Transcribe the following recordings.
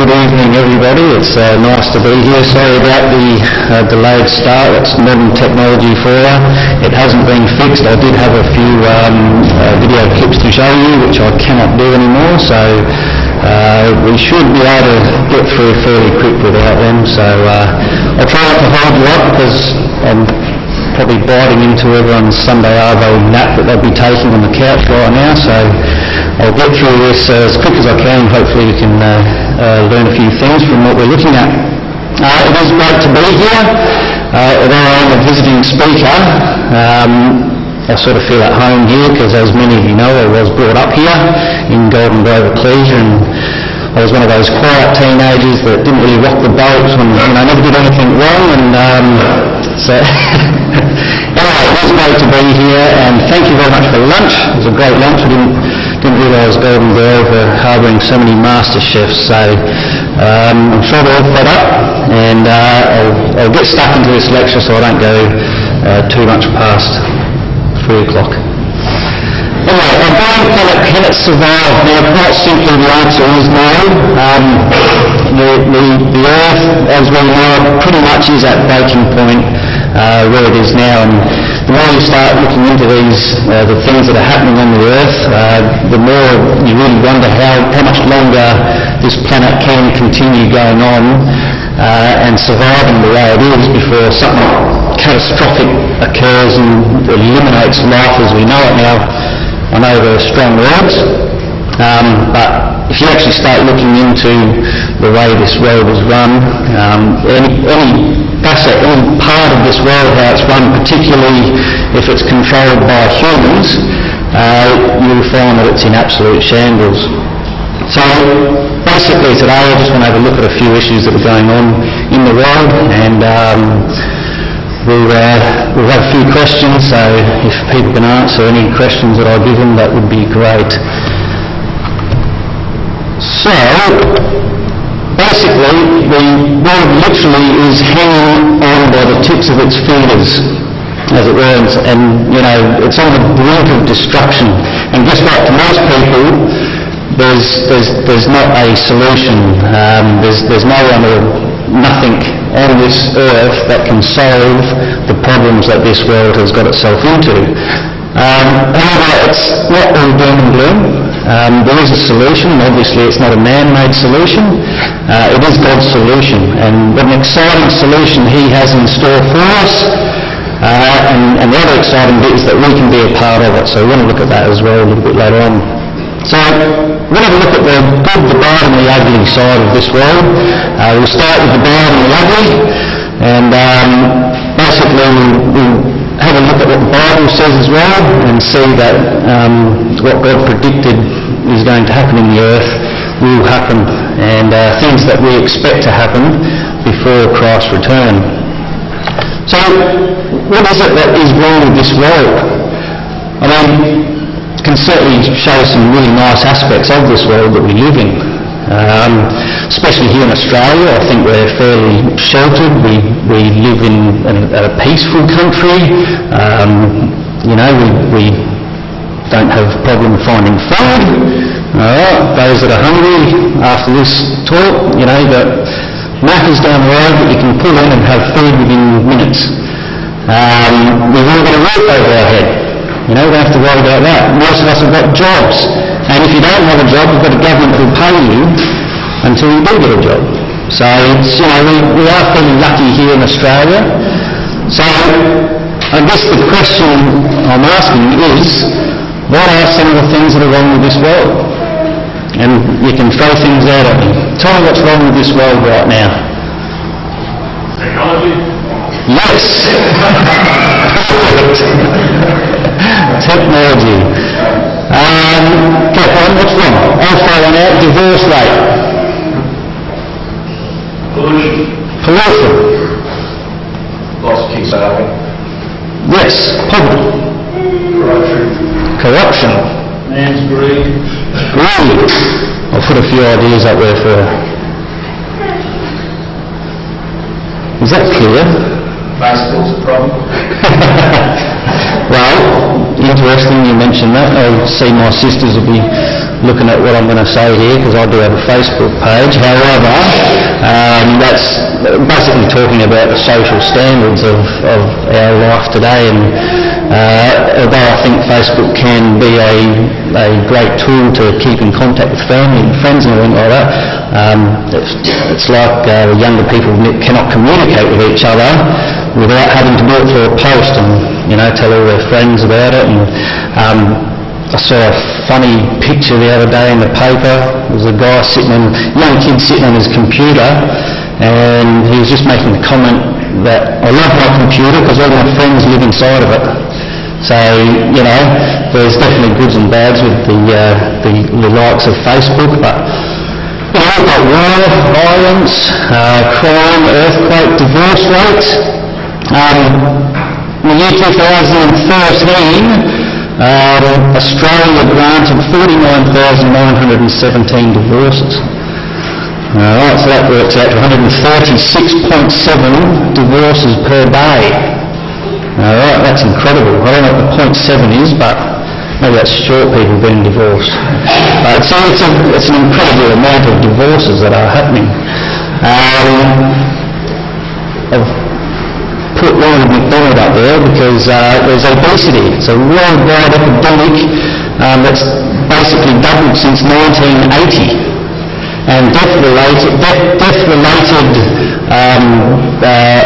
good evening, everybody. It's nice to be here. Sorry about the delayed start. It's modern technology for you. It hasn't been fixed. I did have a few video clips to show you, which I cannot do anymore, so we should be able to get through fairly quick without them. So I'll try not to hold you up, because I'm probably biting into everyone's Sunday Arvo nap that they'll be taking on the couch right now, so I'll get through this as quick as I can. Hopefully we can learn a few things from what we're looking at. It is great to be here. Although I'm a visiting speaker, I sort of feel at home here, because as many of you know, I was brought up here in Golden Grove Ecclesia, and I was one of those quiet teenagers that didn't really rock the boat and never did anything wrong, and so anyway, it was great to be here, and thank you very much for lunch. It was a great lunch. I didn't realise Golden Grove were harbouring so many master chefs, so I'm sure they're all fed up, and I'll get stuck into this lecture so I don't go too much past 3 o'clock. Anyway, our dying planet, can it survive? Now, quite simply, the answer is no. The Earth, as we know, pretty much is at breaking point where it is now, and the more you start looking into these, the things that are happening on the Earth, the more you really wonder how much longer this planet can continue going on and surviving the way it is before something catastrophic occurs and eliminates life as we know it now. I know they're strong words, but if you actually start looking into the way this world is run, any facet, any part of this world, how it's run, particularly if it's controlled by humans, you'll find that it's in absolute shambles. So basically today I just want to have a look at a few issues that are going on in the world, and we'll have a few questions, so if people can answer any questions that I give them, that would be great. So, basically, the world literally is hanging on by the tips of its fingers, as it were, and it's on the brink of destruction. And just like to most people, there's not a solution. There's no one or nothing on this earth that can solve the problems that this world has got itself into. However, it's not all doom and gloom. There is a solution, and obviously it's not a man-made solution. It is God's solution, and what an exciting solution He has in store for us. And the other exciting bit is that we can be a part of it, so we want to look at that as well a little bit later on. So we're going to look at the good, the bad and the ugly side of this world. We'll start with the bad and the ugly, and basically we'll have a look at what the Bible says as well, and see that what God predicted is going to happen in the earth will happen, and things that we expect to happen before Christ's return. So what is it that is wrong with this world? I mean, can certainly show some really nice aspects of this world that we live in. Especially here in Australia, I think we're fairly sheltered. We live in a peaceful country. We don't have a problem finding food. Those that are hungry after this talk, that Macca's down the road that you can pull in and have food within minutes. We've all got a roof over our head. We don't have to worry about that. Most of us have got jobs, and if you don't have a job, you've got a government that will pay you until you do get a job. So we are fairly lucky here in Australia. So I guess the question I'm asking is, what are some of the things that are wrong with this world? And you can throw things out at me. Tell me what's wrong with this world right now. Technology? Yes. Technology. What's wrong? I'll throw one out. Divorce rate. Pollution. Lots of kids out. Yes. Poverty. Corruption. Man's greed. Greed. I'll put a few ideas up there for you. Is that clear? Facebook's a problem. Well, interesting you mentioned that. I see my sisters will be looking at what I'm going to say here because I do have a Facebook page. However, that's basically talking about the social standards of our life today, and although I think Facebook can be a great tool to keep in contact with family and friends and everything like that, it's like the younger people cannot communicate with each other without having to do it through a post and tell all their friends about it. And I saw a funny picture the other day in the paper. There was a guy young kid sitting on his computer, and he was just making the comment that I love my computer because all my friends live inside of it. So, there's definitely goods and bads with the likes of Facebook, but we've got war, violence, crime, earthquake, divorce rates. In the year 2013, Australia granted 49,917 divorces. Alright, so that works out to 136.7 divorces per day. Alright, that's incredible. I don't know what the 0.7 is, but maybe that's short people being divorced. So it's an incredible amount of divorces that are happening. I've put Ronald McDonald up there because there's obesity. It's a worldwide epidemic that's basically doubled since 1980. And death-related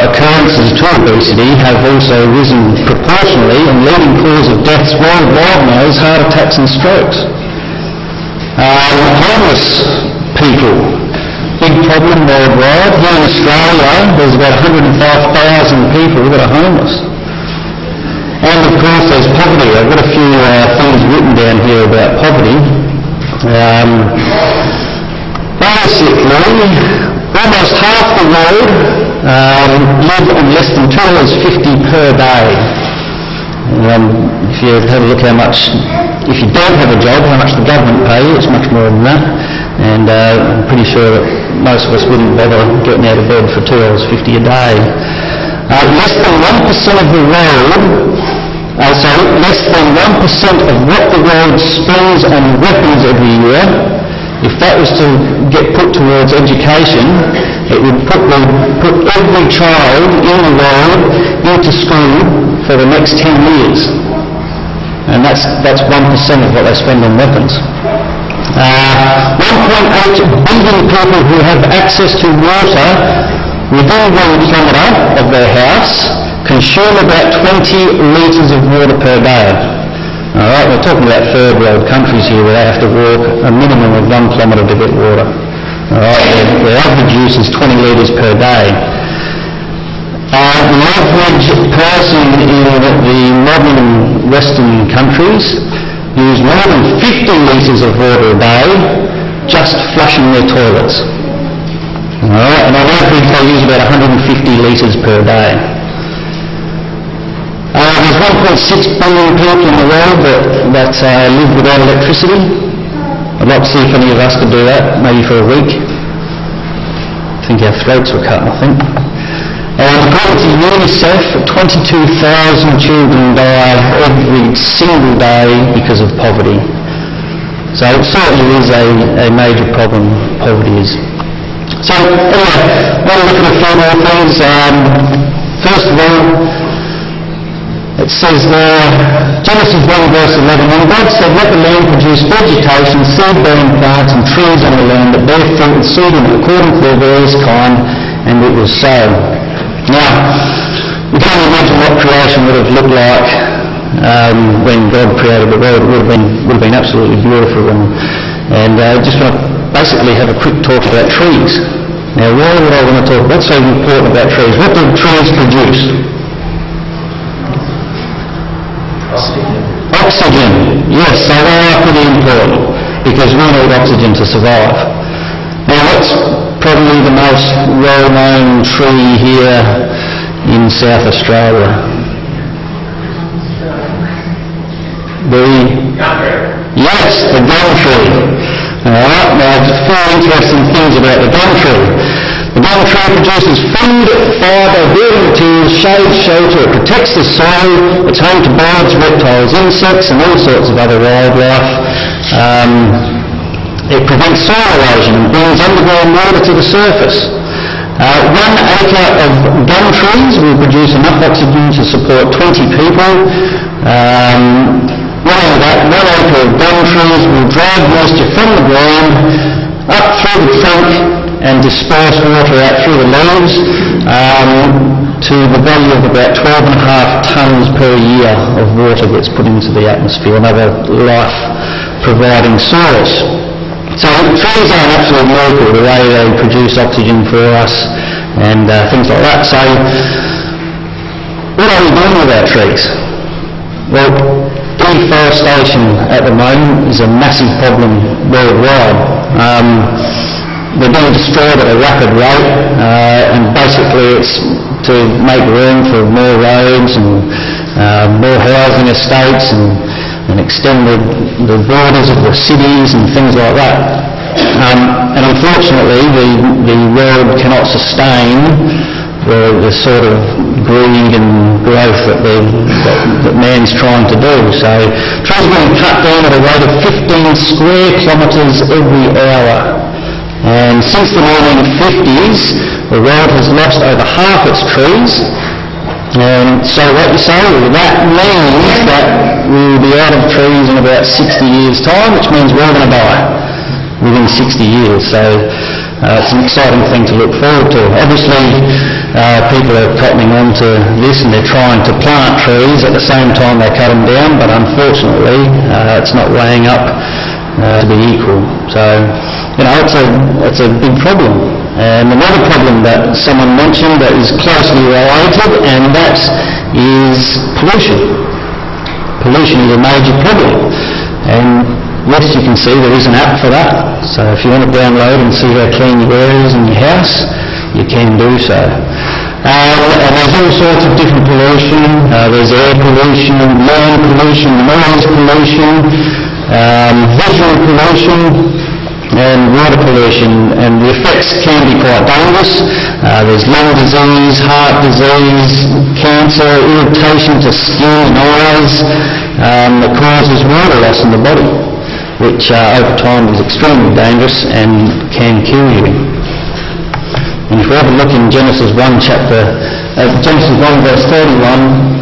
occurrences to obesity have also risen proportionally, and leading cause of deaths worldwide now is heart attacks and strokes. Homeless people, big problem worldwide. Here in Australia, there's about 105,000 people that are homeless. And of course there's poverty. I've got a few things written down here about poverty. Basically, almost half the world live on less than $2.50 per day. If you have a look how much, if you don't have a job, how much the government pay you, it's much more than that. And I'm pretty sure that most of us wouldn't bother getting out of bed for $2.50 a day. Less than 1% of the world, less than 1% of what the world spends on weapons every year. If that was to get put towards education, it would put every child in the world into school for the next 10 years. And that's 1% of what they spend on weapons. 1.8 billion people who have access to water within 1 kilometre of their house consume about 20 litres of water per day. Alright, we're talking about third world countries here where they have to walk a minimum of 1 kilometre to get water. Alright, their average use is 20 litres per day. The average person in the modern Western countries use more than 50 litres of water a day just flushing their toilets. Alright, and on average they use about 150 litres per day. There's 1.6 billion people in the world that live without electricity. I'd like to see if any of us could do that, maybe for a week. I think our throats were cut, I think. According to UNICEF, 22,000 children die every single day because of poverty. So it certainly is a major problem, poverty is. So anyway, I want to look at a few more things. First of all, it says there, Genesis 1 verse 11, and God said, let the land produce vegetation, seed-bearing plants and trees on the land that bear fruit and seed in it according to their various kind, and it was so. Now, you can't imagine what creation would have looked like when God created the world. It would have been absolutely beautiful. And just want to basically have a quick talk about trees. Now, why would I want to talk? What's so important about trees? What do trees produce? Oxygen. Yes, so they are pretty important because we need oxygen to survive. Now what's probably the most well-known tree here in South Australia? Yes, the gum tree. Alright, now there's 4 interesting things about the gum tree. The gum tree produces food, fibre, building materials, shade, shelter. It protects the soil. It's home to birds, reptiles, insects, and all sorts of other wildlife. It prevents soil erosion and brings underground water to the surface. 1 acre of gum trees will produce enough oxygen to support 20 people. 1 acre of gum trees will drive moisture from the ground up through the trunk and disperse water out through the leaves to the value of about 12.5 tonnes per year of water gets put into the atmosphere, another life-providing source. So trees are an absolute miracle, the way they produce oxygen for us and things like that. So what are we doing with our trees? Well, deforestation at the moment is a massive problem worldwide. They're being destroyed at a rapid rate, and basically it's to make room for more roads and more housing estates and extend the borders of the cities and things like that. And unfortunately, the world cannot sustain the sort of greed and growth that man's trying to do. So trees are being cut down at a rate of 15 square kilometres every hour. And since the 1950s, the world has lost over half its trees. And so what you say, that means that we will be out of trees in about 60 years' time, which means we're going to die within 60 years. So it's an exciting thing to look forward to. Obviously, people are cottoning on to this and they're trying to plant trees at the same time they cut them down, but unfortunately it's not weighing up to be equal. So, it's a big problem. And another problem that someone mentioned that is closely related, and that is pollution. Pollution is a major problem. And yes, you can see there is an app for that. So if you want to download and see how clean your air is in your house, you can do so. And there's all sorts of different pollution. There's air pollution, land pollution, noise pollution, visual pollution, and water pollution, and the effects can be quite dangerous. There's lung disease, heart disease, cancer, irritation to skin and eyes that causes water loss in the body, which over time is extremely dangerous and can kill you. And if we have a look in Genesis 1 verse 31,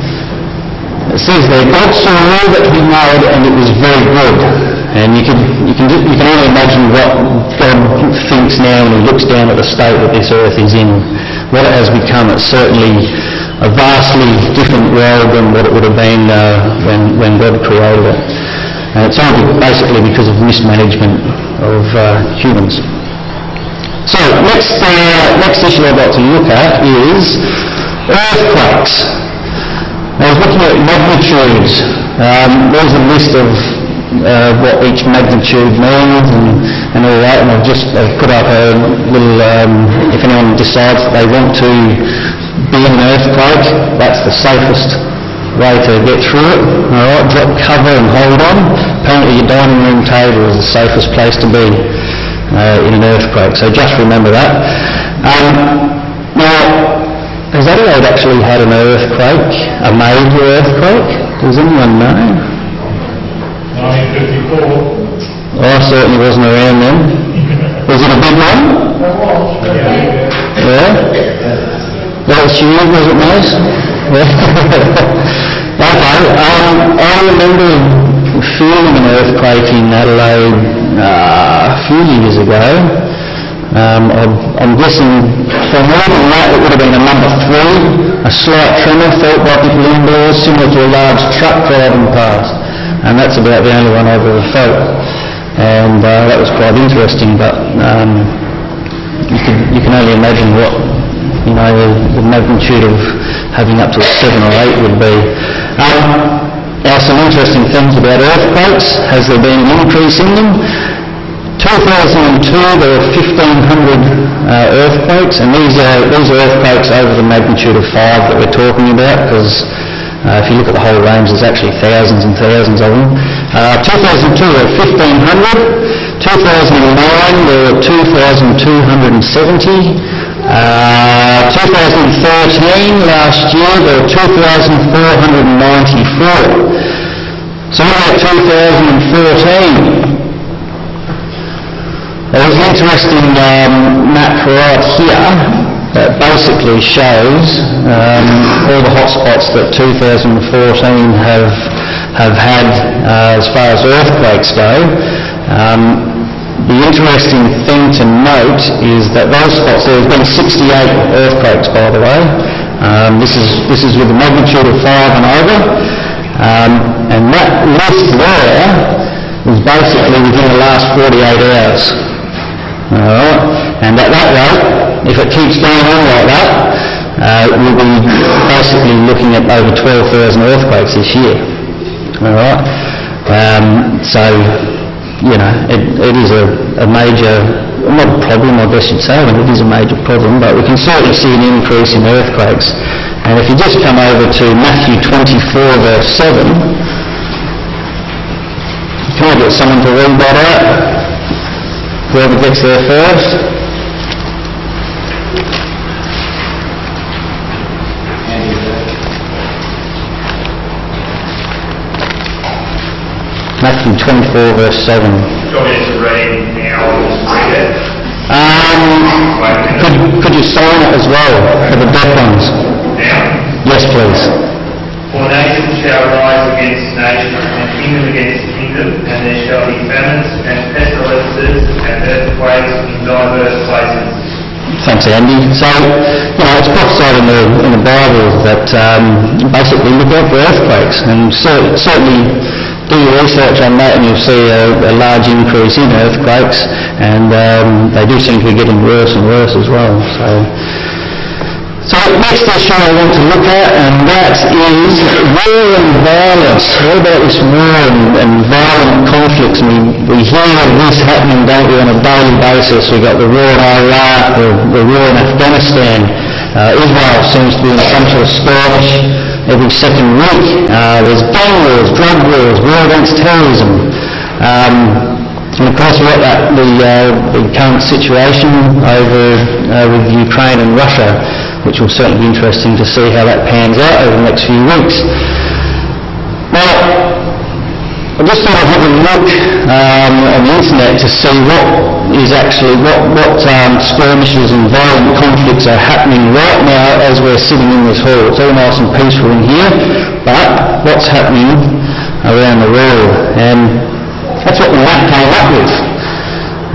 it says there, God saw all that he made and it was very good. And you can only imagine what God thinks now when he looks down at the state that this earth is in. What it has become, it's certainly a vastly different world than what it would have been when God created it. And it's only basically because of mismanagement of humans. So next issue I'd like to look at is earthquakes. I was looking at magnitudes. There's a list of what each magnitude means and all that, and I've put up a little, if anyone decides that they want to be in an earthquake, that's the safest way to get through it. Alright, drop cover and hold on. Apparently your dining room table is the safest place to be in an earthquake, so just remember that. Now, has Adelaide actually had an earthquake, a major earthquake? Does anyone know? 1954. I certainly wasn't around then. Was it a big one? Yeah? That was huge, was it, Mose? Okay, I remember feeling an earthquake in Adelaide a few years ago. I'm guessing for more than that it would have been a number 3, a slight tremor felt by people indoors, similar to a large truck driving past. And that's about the only one I've ever felt. And that was quite interesting, but you can only imagine what the magnitude of having up to 7 or 8 would be. Now, some interesting things about earthquakes. Has there been an increase in them? 2002 there were 1,500 earthquakes, and these are earthquakes over the magnitude of 5 that we're talking about, because if you look at the whole range, there's actually thousands and thousands of them. 2002 there were 1,500. 2009 there were 2,270. 2013, last year, there were 2,494. So what about 2014? There's an interesting map right here that basically shows all the hotspots that 2014 have had as far as earthquakes go. The interesting thing to note is that those spots, there have been 68 earthquakes, by the way. This is with a magnitude of 5 and over. And that list there is basically within the last 48 hours. Alright? And at that rate, if it keeps going on like that, we'll be basically looking at over 12,000 earthquakes this year. Alright? So, you know, it is a major, not a problem I guess you'd say, but it is a major problem, but we can certainly see an increase in earthquakes. And if you just come over to Matthew 24 verse 7, can I get someone to read that out? Whoever gets there first. Matthew 24 verse 7. Do you want me to read now or just read it? Could you sign it as well for the deaf ones? Now? Yes, please. For nation shall rise against nation, and kingdom against kingdom, and there shall be famines and pestilences and earthquakes in diverse places. Thanks, Andy. So, you know, it's prophesied in the Bible that basically look out for earthquakes, and certainly do your research on that and you'll see a large increase in earthquakes, and they do seem to be getting worse and worse as well. So next issue I want to look at, and that is war and violence. What about this war and violent conflicts? We hear of this happening, don't we, on a daily basis. We've got the war in Iraq, the war in Afghanistan. Israel seems to be in some sort of skirmish every second week. There's gang wars, drug wars, war against terrorism. And of course we've got the current situation over with Ukraine and Russia, which will certainly be interesting to see how that pans out over the next few weeks. Now, I just thought I'd have a look on the internet to see what skirmishes and violent conflicts are happening right now as we're sitting in this hall. It's all nice and peaceful in here, but what's happening around the world? And that's what the map came up with.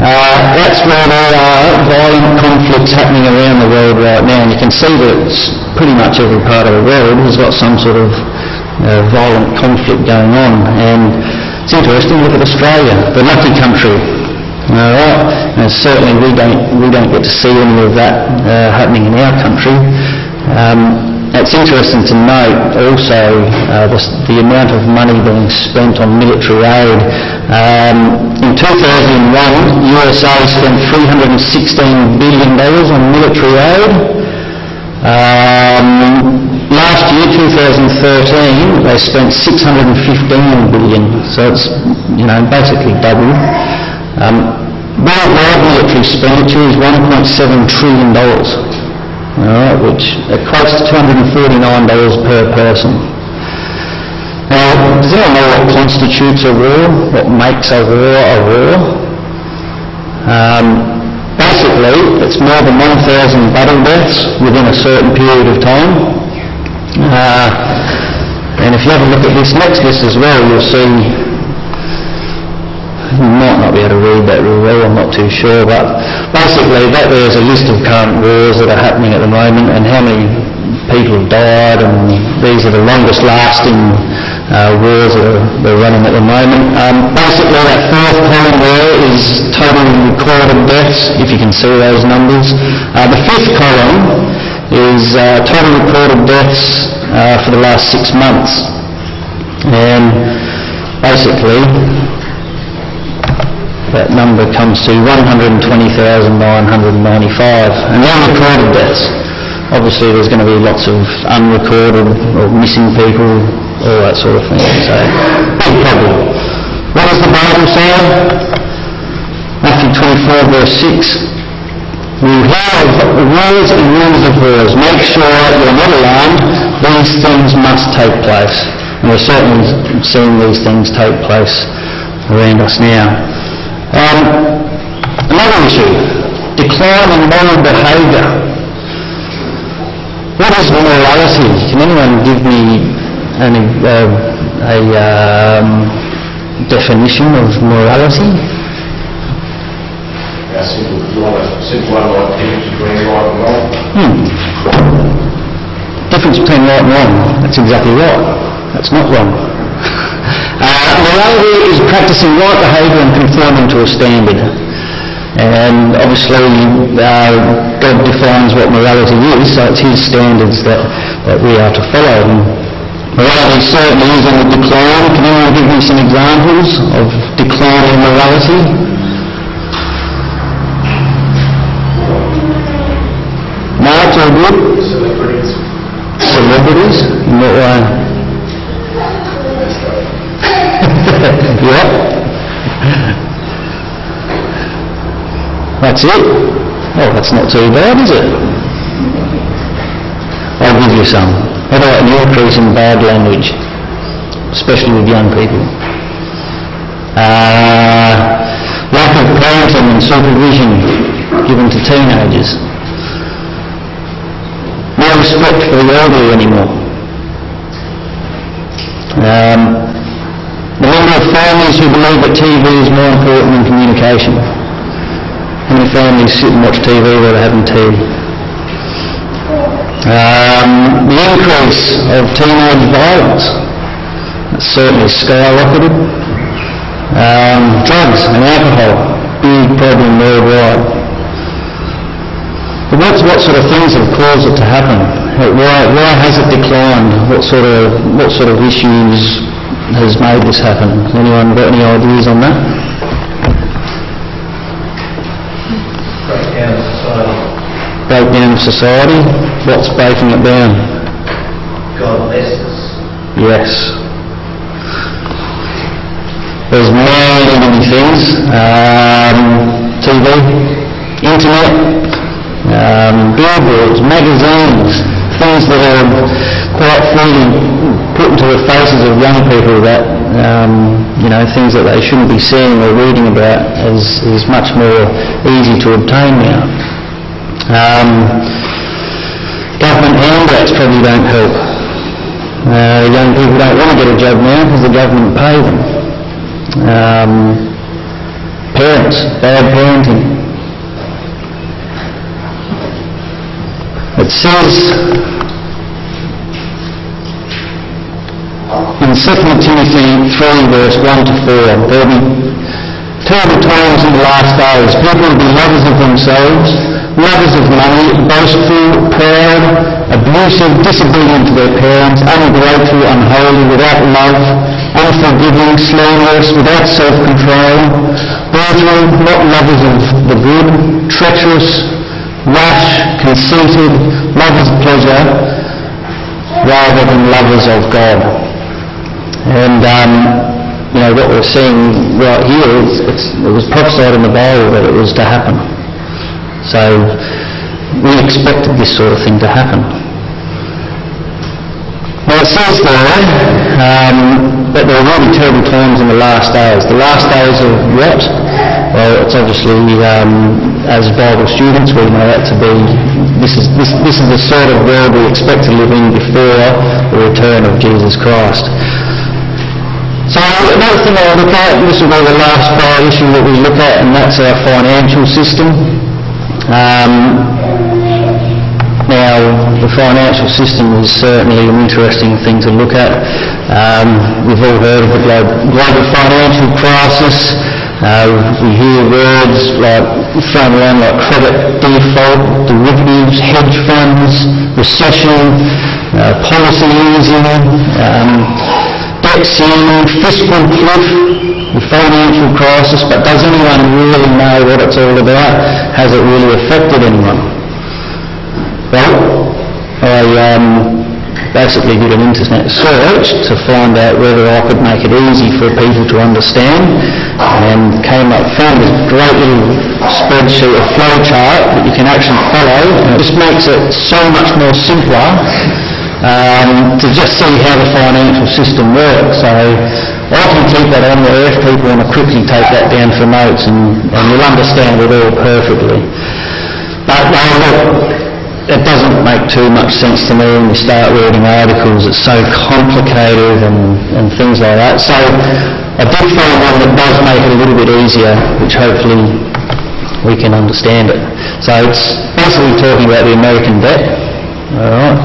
That's where there are violent conflicts happening around the world right now, and you can see that it's pretty much every part of the world has got some sort of violent conflict going on. And it's interesting, look at Australia, the lucky country. Alright, and certainly we don't get to see any of that happening in our country. It's interesting to note also the amount of money being spent on military aid. In 2001, USA spent $316 billion on military aid. Last year, 2013, they spent $615 billion, so it's basically doubled. Worldwide military expenditure is $1.7 trillion. Which equates to $249 per person. Now, does anyone know what constitutes a war? What makes a war a war? Basically, it's more than 1,000 battle deaths within a certain period of time. And if you have a look at this next list as well, you'll see, you might not be able to read that real well, I'm not too sure, but basically that there's a list of current wars that are happening at the moment and how many people have died, and these are the longest lasting wars that are running at the moment. Basically that fourth column there is total recorded deaths, if you can see those numbers. The fifth column is total recorded deaths for the last 6 months, and basically that number comes to 120,995, and the unrecorded deaths. Obviously there's going to be lots of unrecorded or missing people, all that sort of thing, so big problem. What does the Bible say? Matthew 24 verse 6. We hear of wars and rumours of wars. Make sure you're not alarmed. These things must take place. And we're certainly seeing these things take place around us now. Another issue, decline in moral behaviour. What is morality? Can anyone give me a definition of morality? A simple one like difference between right and wrong. Difference between right and wrong. That's exactly right. That's not wrong. Morality is practicing right behaviour and conforming to a standard. And obviously God defines what morality is, so it's his standards that we are to follow. And morality certainly is on the decline. Can anyone give me some examples of declining morality? No, it's all good. Celebrities. Celebrities? In what way? Yep. That's it? Oh, that's not too bad, is it? I'll give you some. How about an increase in bad language, especially with young people? Lack of parenting and supervision given to teenagers. No respect for the elderly anymore. The number of families who believe that TV is more important than communication. How many families sit and watch TV while they're having tea? The increase of teenage violence, that's certainly skyrocketed. Drugs and alcohol, big problem worldwide. But what sort of things have caused it to happen? Why has it declined? What sort of issues has made this happen? Anyone got any ideas on that? Breakdown of society. Breakdown of society? What's breaking it down? Godlessness. Yes. There's many things. TV, internet, billboards, magazines, things that are quite freely put into the faces of young people that, things that they shouldn't be seeing or reading about is much more easy to obtain now. Government handouts probably don't help. Young people don't want to get a job now because the government pay them. Parents, bad parenting. It says in 2 Timothy 3 verse 1 to 4, there will be terrible times in the last days. People will be lovers of themselves, lovers of money, boastful, proud, abusive, disobedient to their parents, ungrateful, unholy, without love, unforgiving, slanderous, without self-control, brutal, not lovers of the good, treacherous, rash, conceited, lovers of pleasure, rather than lovers of God. And what we're seeing right here is it was prophesied in the Bible that it was to happen. So we expected this sort of thing to happen. Well, it says there that there will be terrible times in the last days. The last days of what? Well, it's obviously, as Bible students, we know that to be, this is the sort of world we expect to live in before the return of Jesus Christ. So another thing I look at, and this will be the last issue that we look at, and that's our financial system. Now, the financial system is certainly an interesting thing to look at. We've all heard of the global financial crisis. We hear words thrown around like credit default, derivatives, hedge funds, recession, policy easing, debt ceiling, fiscal cliff, the financial crisis. But does anyone really know what it's all about? Has it really affected anyone? Well, basically did an internet search to find out whether I could make it easy for people to understand, and found this great little spreadsheet, a flow chart that you can actually follow, and it just makes it so much more simpler to just see how the financial system works. So I can keep that on there if people want to quickly take that down for notes, and you'll understand it all perfectly. But look, it doesn't make too much sense to me when you start reading articles. It's so complicated and things like that. So I did find one that does make it a little bit easier, which hopefully we can understand it. So it's basically talking about the American debt. Alright.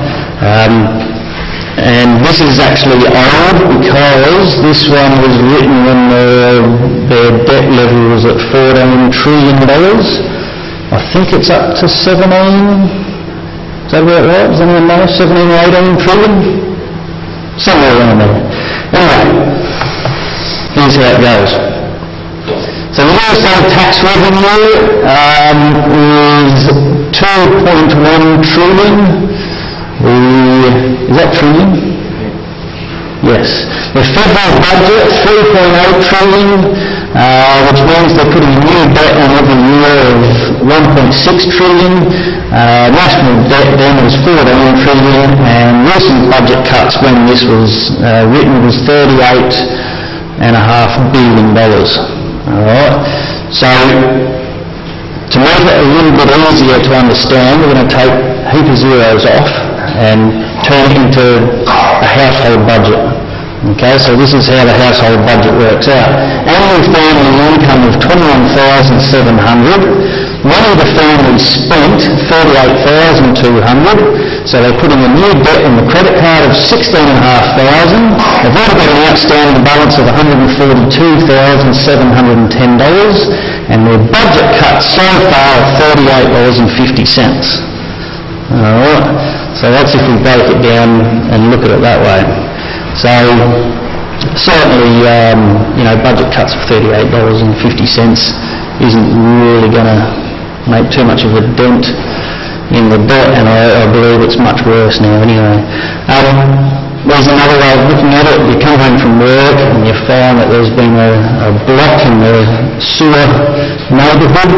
And this is actually old because this one was written when their debt level was at $14 trillion. I think it's up to 17. Is that about right? Does anyone know? 17 or 18 trillion? Somewhere around there. Anyway, here's how it goes. So the USA tax revenue is 2.1 trillion. Is that trillion? Yes. The federal budget, 3.8 trillion, which means they're putting a new debt on every year of 1.6 trillion. National debt then was 14 trillion, and recent budget cuts when this was written was $38.5 billion. Alright. So, to make it a little bit easier to understand, we're going to take a heap of zeros off and turn it into a household budget. Okay, so this is how the household budget works out. Annual family income of $21,700. Money the family spent, $38,200. So they're putting a new debt on the credit card of $16,500. They've already got an outstanding balance of $142,710. And their budget cut so far of $38.50. Alright, so that's if we break it down and look at it that way. So certainly, budget cuts of $38.50 isn't really going to make too much of a dent in the debt, and I believe it's much worse now anyway. There's another way of looking at it. You come home from work and you find that there's been a block in the sewer neighbourhood,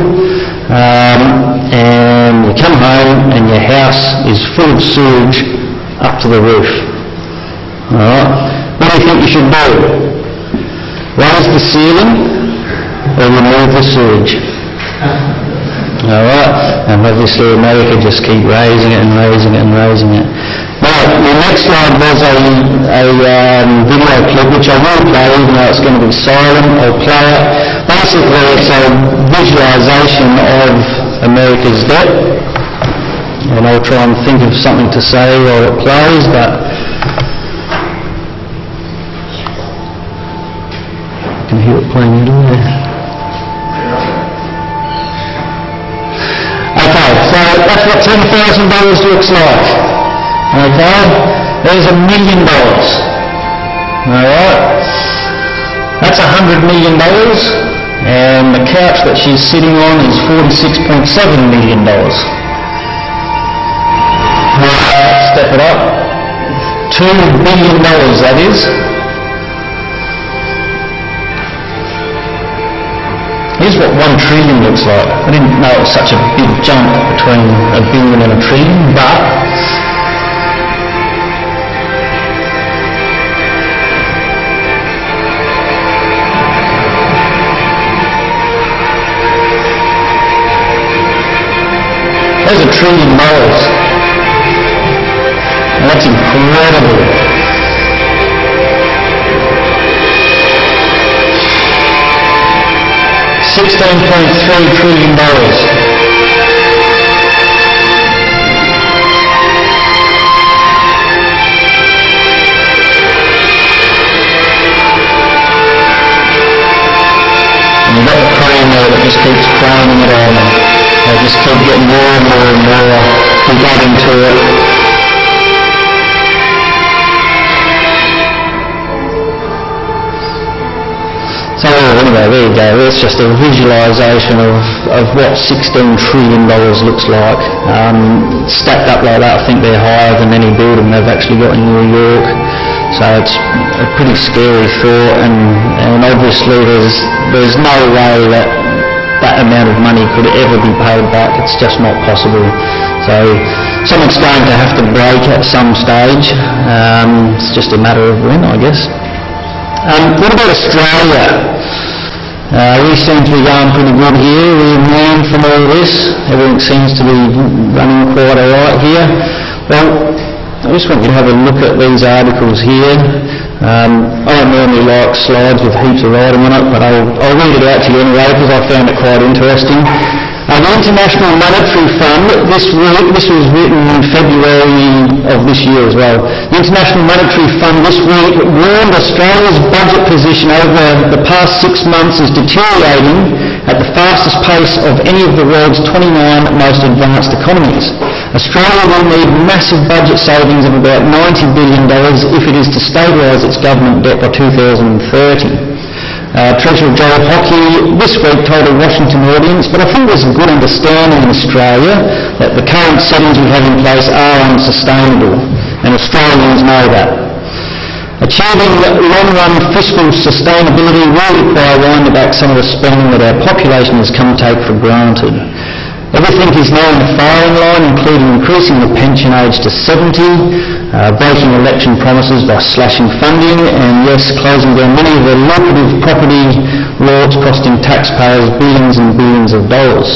and you come home and your house is full of sewage up to the roof. Alright, what do you think you should do? Raise the ceiling or remove the sewage? Alright, and obviously America just keep raising it and raising it and raising it. Right, the next slide was a video clip which I will play, even though it's going to be silent. I'll play it. Basically it's a visualisation of America's debt, and I'll try and think of something to say while it plays, but I can hear it playing anywhere. Okay, so that's what $10,000 looks like. Okay, there's $1 million. Alright, that's $100 million, and the couch that she's sitting on is $46.7 million. Step it up. $2 billion, that is. Here's what 1 trillion looks like. I didn't know it was such a big jump between a billion and a trillion, but there's $1 trillion. And that's incredible. $16.3 trillion. And you've got the crane there that just keeps craning it on. They just keep getting more and more and more to get into it. So anyway, there you go. That's just a visualisation of what $16 trillion looks like. Stacked up like that, I think they're higher than any building they've actually got in New York. So it's a pretty scary thought, and obviously there's no way that amount of money could ever be paid back. It's just not possible. So something's going to have to break at some stage. It's just a matter of when, I guess. What about Australia? We seem to be going pretty good here. We're immune from all this. Everything seems to be running quite alright here. Well, I just want you to have a look at these articles here. I don't normally like slides with heaps of writing on it, but I'll read it out to you anyway because I found it quite interesting. The International Monetary Fund, this was written in February of this year as well. The International Monetary Fund this week warned Australia's budget position over the past 6 months is deteriorating at the fastest pace of any of the world's 29 most advanced economies. Australia will need massive budget savings of about $90 billion if it is to stabilise its government debt by 2030. Treasurer Joel Hockey this week told a Washington audience, but I think there's a good understanding in Australia that the current settings we have in place are unsustainable, and Australians know that. Achieving long-run fiscal sustainability will require winding back some of the spending that our population has come to take for granted. Everything is now in the firing line, including increasing the pension age to 70, breaking election promises by slashing funding, and yes, closing down many of the lucrative property lots costing taxpayers billions and billions of dollars.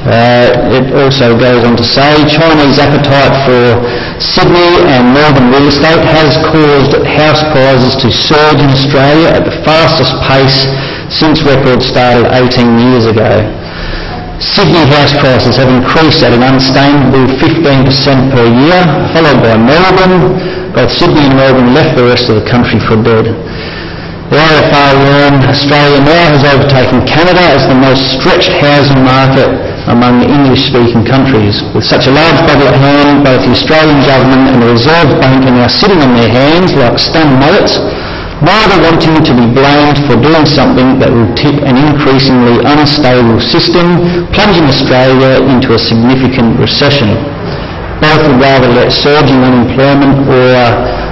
It also goes on to say China's appetite for Sydney and Melbourne real estate has caused house prices to surge in Australia at the fastest pace since records started 18 years ago. Sydney house prices have increased at an unsustainable 15% per year, followed by Melbourne. Both Sydney and Melbourne left the rest of the country for dead. The AFR warned Australia now has overtaken Canada as the most stretched housing market among English-speaking countries. With such a large bubble at hand, both the Australian government and the Reserve Bank are now sitting on their hands like stunned mullets, neither wanting to be blamed for doing something that will tip an increasingly unstable system, plunging Australia into a significant recession. Both would rather let surging unemployment or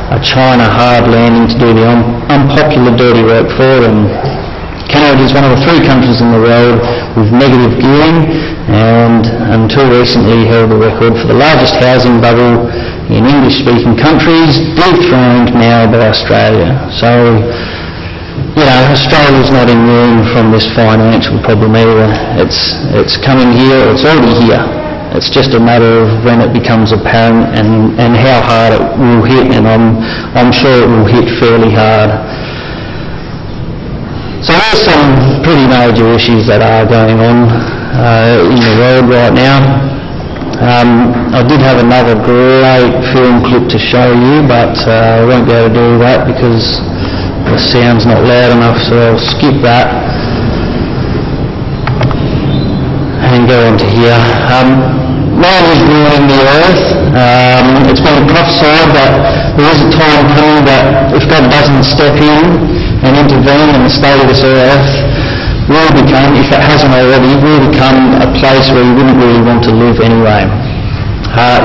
a China hard landing to do the unpopular dirty work for them. Canada is one of the 3 countries in the world with negative gearing, and until recently held the record for the largest housing bubble in English-speaking countries, dethroned now by Australia. So, you know, Australia's not immune from this financial problem either. It's coming here, it's already here. It's just a matter of when it becomes apparent and how hard it will hit, and I'm sure it will hit fairly hard. So there's some pretty major issues that are going on in the world right now. I did have another great film clip to show you, but I won't be able to do that because the sound's not loud enough, so I'll skip that and go on to here. Man is ruling the earth. It's been prophesied that there is a time coming that if God doesn't step in and intervene in the state of this earth, will become, if it hasn't already, will become a place where you wouldn't really want to live anyway.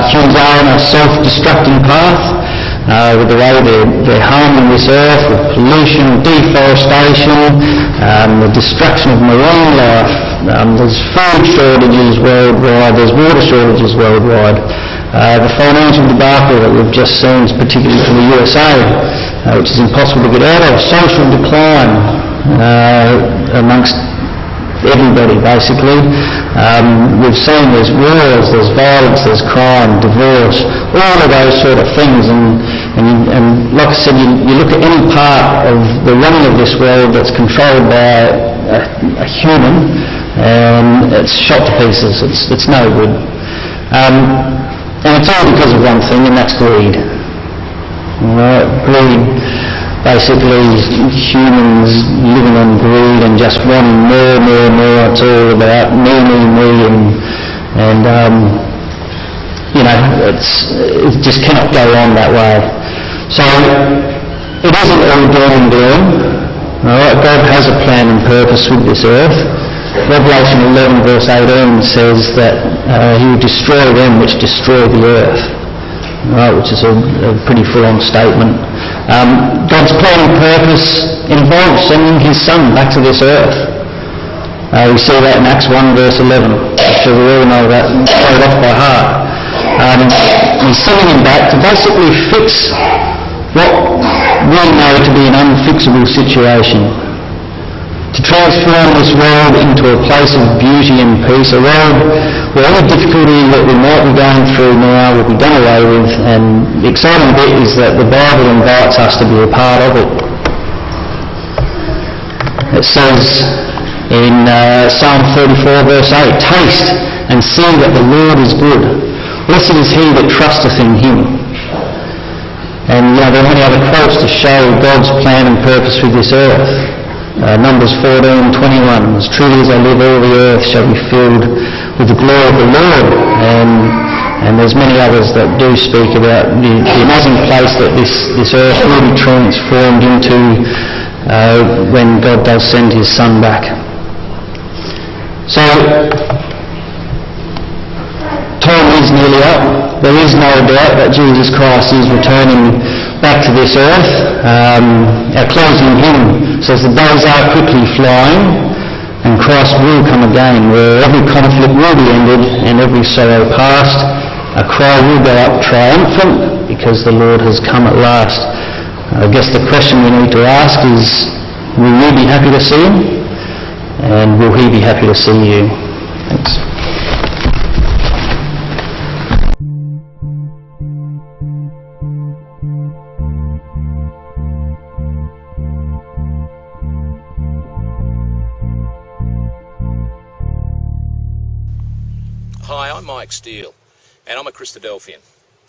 Humans are on a self-destructing path with the way they're harming this earth, with pollution, deforestation, the destruction of marine life. There's food shortages worldwide, there's water shortages worldwide. The financial debacle that we've just seen, particularly from the USA, which is impossible to get out of, social decline amongst everybody basically. We've seen there's wars, there's violence, there's crime, divorce, all of those sort of things, and like I said, you look at any part of the running of this world that's controlled by a human, and it's shot to pieces. It's no good. And it's all because of one thing, and that's greed. Greed, basically humans living on greed and just wanting more. It's all about me, and you know, it just cannot go on that way. So it isn't all doom and gloom. Alright, God has a plan and purpose with this earth. Revelation 11 verse 18 says that he will destroy them which destroy the earth. Right, which is a pretty full-on statement. God's plan and purpose involves sending his Son back to this earth. We see that in Acts 1 verse 11. I'm sure we all know that, straight off by heart. He's sending him back to basically fix what we know to be an unfixable situation. To transform this world into a place of beauty and peace, a world where any difficulty that we might be going through now will be done away with, and the exciting bit is that the Bible invites us to be a part of it. It says in Psalm 34 verse 8, "Taste and see that the Lord is good. Blessed is he that trusteth in him." And there are many other quotes to show God's plan and purpose with this earth. Numbers 14:21, "As truly as I live, all the earth shall be filled with the glory of the Lord." And there's many others that do speak about the amazing place that this earth will be transformed into when God does send his Son back. So, time is nearly up. There is no doubt that Jesus Christ is returning back to this earth. Our closing hymn says, "The days are quickly flying, and Christ will come again, where every conflict will be ended and every sorrow past. A cry will go up triumphant, because the Lord has come at last." I guess the question we need to ask is, will you be happy to see him? And will he be happy to see you? Thanks. Hi, I'm Mike Steele, and I'm a Christadelphian,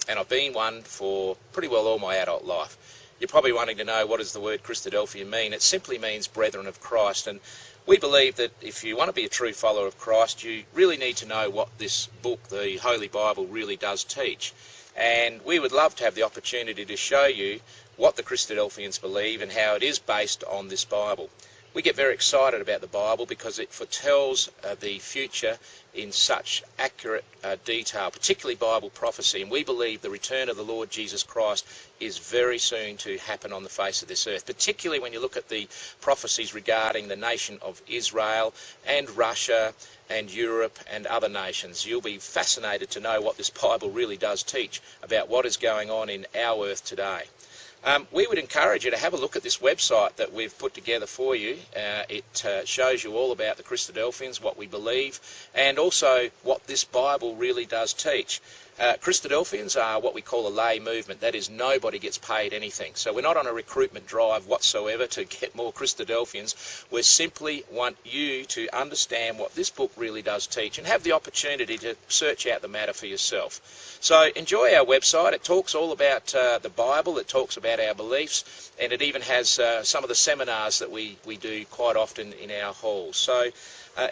and I've been one for pretty well all my adult life. You're probably wanting to know, what does the word Christadelphian mean? It simply means brethren of Christ, and we believe that if you want to be a true follower of Christ, you really need to know what this book, the Holy Bible, really does teach. And we would love to have the opportunity to show you what the Christadelphians believe and how it is based on this Bible. We get very excited about the Bible because it foretells the future in such accurate detail, particularly Bible prophecy, and we believe the return of the Lord Jesus Christ is very soon to happen on the face of this earth, particularly when you look at the prophecies regarding the nation of Israel and Russia and Europe and other nations. You'll be fascinated to know what this Bible really does teach about what is going on in our earth today. We would encourage you to have a look at this website that we've put together for you. It shows you all about the Christadelphians, what we believe, and also what this Bible really does teach. Christadelphians are what we call a lay movement. That is, nobody gets paid anything. So we're not on a recruitment drive whatsoever to get more Christadelphians. We simply want you to understand what this book really does teach and have the opportunity to search out the matter for yourself. So enjoy our website. It talks all about the Bible. It talks about our beliefs, and it even has some of the seminars that we do quite often in our halls. So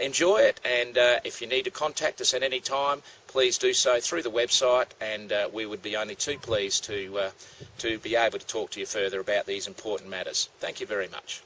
enjoy it, and if you need to contact us at any time, please do so through the website, and we would be only too pleased to be able to talk to you further about these important matters. Thank you very much.